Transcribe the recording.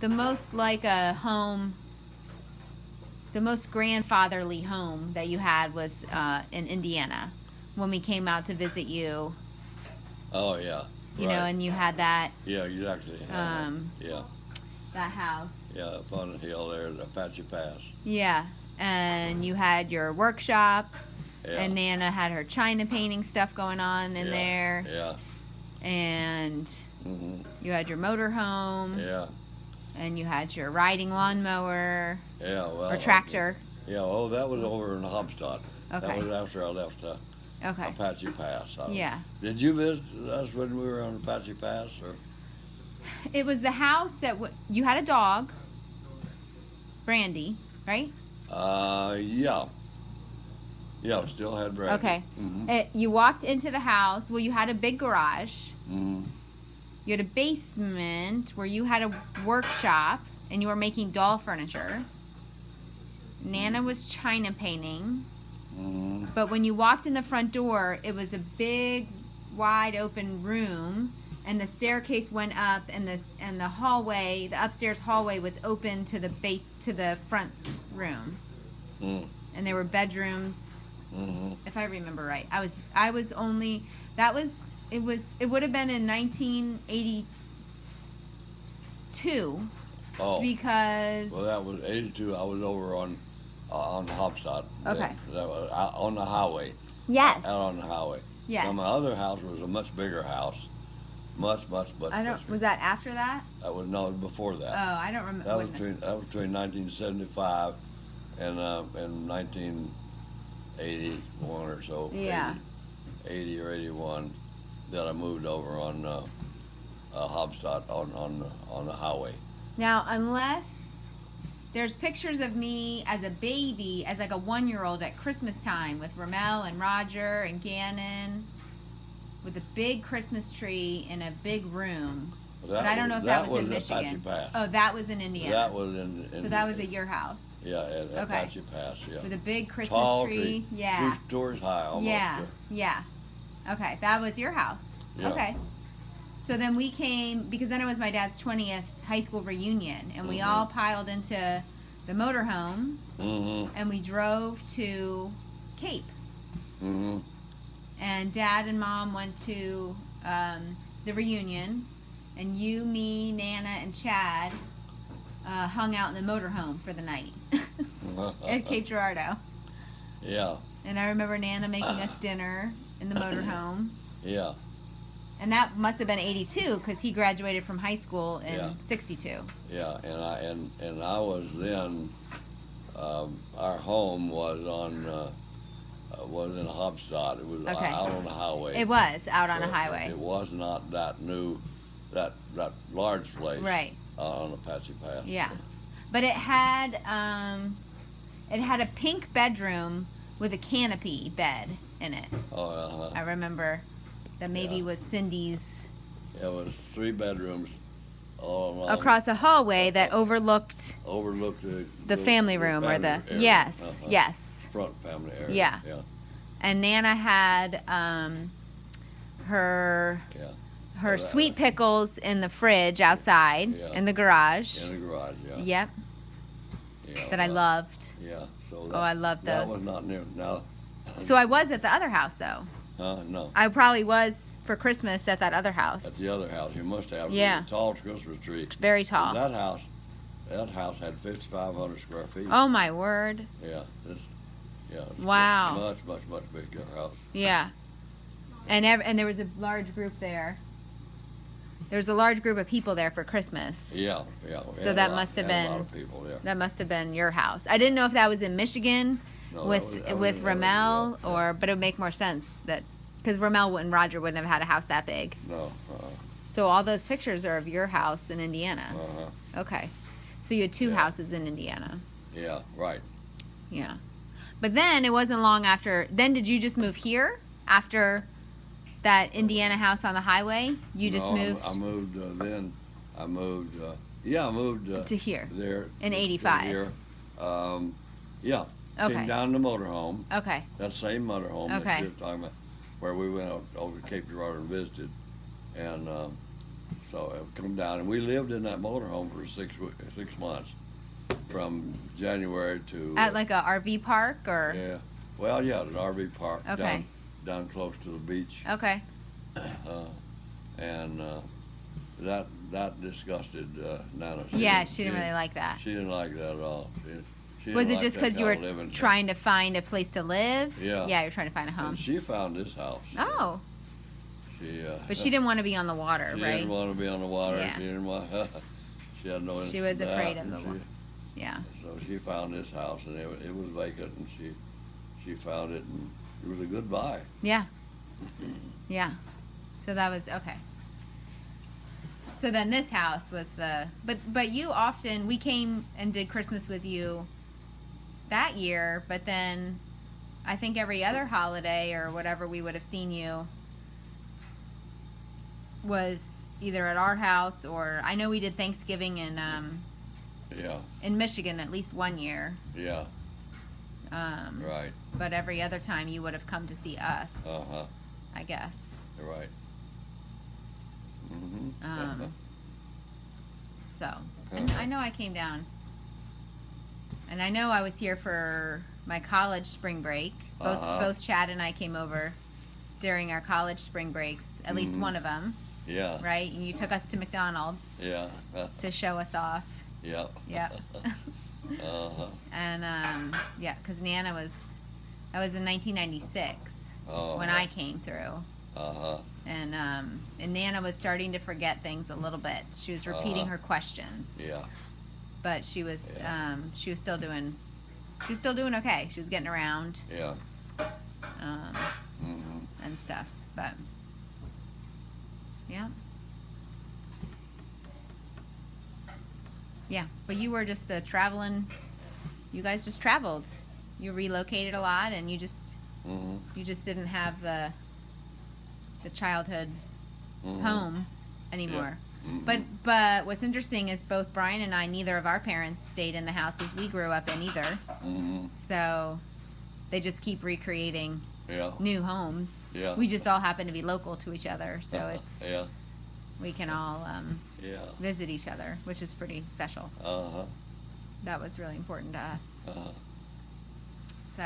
the most like a home, the most grandfatherly home that you had was in Indiana when we came out to visit you, Oh yeah, you know, right. and you had that Yeah, exactly. um, Yeah, that house. yeah. Up on the hill there, the Apache Pass. Yeah, and you had your workshop, Yeah, and Nana had her china painting stuff going on in yeah, there, yeah. and Mhm. you had your motorhome, Yeah, and you had your riding lawnmower yeah. or Well, tractor. yeah. Oh, that was over in Hobstadt. That Okay. was after I left Okay. Apache Pass. Yeah. Did you visit us when we were on Apache Pass? Or It was the house that you had a dog, Brandy, right? yeah, yeah. Still had Brandy. Okay. Mm-hmm. You walked into the house. Well, you had a big garage. Mm-hmm. You had a basement where you had a workshop and you were making doll furniture. Nana was china painting. Mm-hmm. But when you walked in the front door, it was a big, wide open room, and the staircase went up, and the hallway, the upstairs hallway, was open to the front room, Mm-hmm. and there were bedrooms, Mm-hmm. if I remember right. I was only that was it would have been in 1982 Oh, because well, that was '82. I was over on Hopstad. okay. That was out on the highway. Yes. Out on the highway. Yes. Now my other house was a much bigger house, much I don't. bigger. Was that after that? That was no before Oh, that. I don't remember. That was between 1975 and 1981 or so. Yeah. 80 or 81. That I moved over on Hobstadt on the highway. Now, unless there's pictures of me as a baby, as like a 1-year-old at Christmas time with Ramel and Roger and Gannon, with a big Christmas tree in a big room. But I don't know if that was in Apache Michigan. Pass. Oh, that was in Indiana. That was in So that was at your house. Yeah, at Okay. Apache Pass. Yeah. With a big Christmas Tall tree. Yeah. 2 stories high almost. Yeah. Yeah. Okay, that was your house. Yeah. Okay. So then we came, because then it was my dad's 20th high school reunion, and we all piled into the motorhome, Mm-hmm. and we drove to Cape. Mm-hmm. And Dad and Mom went to the reunion, and you, me, Nana, and Chad hung out in the motorhome for the night at Cape Girardeau. Yeah. And I remember Nana making us dinner in the motorhome. Yeah. And that must have been 82 because he graduated from high school in Yeah. 62. Yeah. And I was then. Our home was was in Hobstadt. It was Okay. out on the highway. It was out on a So highway. It was not that new, that large place. Right. On Apache Pass. Yeah. But it had a pink bedroom with a canopy bed in it. Oh, I remember that maybe Yeah. was Cindy's it was 3 bedrooms all along. across a hallway that overlooked Overlooked the family room or the family area. yes, Uh-huh. yes. Front family area. Yeah. Yeah. And Nana had her Yeah. sweet pickles in the fridge outside Yeah. in the garage. In the garage. Yeah. Yep, Yeah. that I loved. Yeah. So Oh, I loved That those. was not new. Now. So I was at the other house though. No. I probably was for Christmas at that other house. At the other house, you must have. Yeah. A tall Christmas tree. Very tall. That house had 5,500 square feet. Oh my word. Yeah. It's Wow. much bigger house. Yeah. And there was a large group there. There was a large group of people there for Christmas. Yeah. Yeah. We So had that a lot- must have had a lot been- of people there. That must have been your house. I didn't know if that was in Michigan No, with that was- with that was- Ramel yeah. or but it would make more sense that because Ramel and Roger wouldn't have had a house that big. No. So all those pictures are of your house in Indiana. Uh-huh. Okay. So you had 2 Yeah. houses in Indiana. Yeah. Right. Yeah. But then it wasn't long after. Then did you just move here after that Indiana house on the highway? You just No, moved I moved then. I moved. Yeah, I moved to here. there In to 85. Here. Yeah. Okay. Came down to motorhome. Okay. That same motorhome Okay. that you're talking about, where we went over to Cape Girardeau and visited, and So I've come down, and we lived in that motorhome for 6 months, from January to. At like a RV park or? Yeah, well, yeah, an RV park Okay. down close to the beach, Okay. and that disgusted Nana. Yeah, she didn't really like that. She didn't like that at all. She Was didn't it like just that because you kind were of living. trying to find a place to live? Yeah. Yeah, you're trying to find a home. And she found this house. Oh, She. but she didn't want to be on the water, She right? didn't want to be on the water. Yeah. She didn't want. She had no interest. She was in that, afraid of and the water. Yeah. So she found this house, and it was vacant, and she found it, and it was a good buy. Yeah. Yeah. So that was okay. So then this house was but you often, we came and did Christmas with you that year, but then I think every other holiday or whatever we would have seen you was either at our house, or I know we did Thanksgiving Yeah, in Michigan at least one year. yeah, right. But every other time you would have come to see us, Uh-huh, I guess. right. Mm-hmm. So, and I know I came down, and I know I was here for my college spring break. Both Chad and I came over during our college spring breaks, at least one of them, Yeah, right? And you took us to McDonald's yeah, to show us off. yeah. Yeah. Uh-huh. And yeah, because Nana that was in 1996 when I came through. Uh-huh. And Nana was starting to forget things a little bit. She was repeating her questions. Yeah, But she was still doing okay. She was getting around yeah. and stuff. But yeah. Yeah, but you were just you guys just traveled. You relocated a lot, and you just didn't have the childhood home anymore. But what's interesting is both Brian and I, neither of our parents stayed in the houses we grew up in either. So they just keep recreating Yeah, new homes. Yeah. We just all happen to be local to each other, so it's yeah, we can all yeah. visit each other, which is pretty special. Uh-huh, That was really important to us. uh-huh. So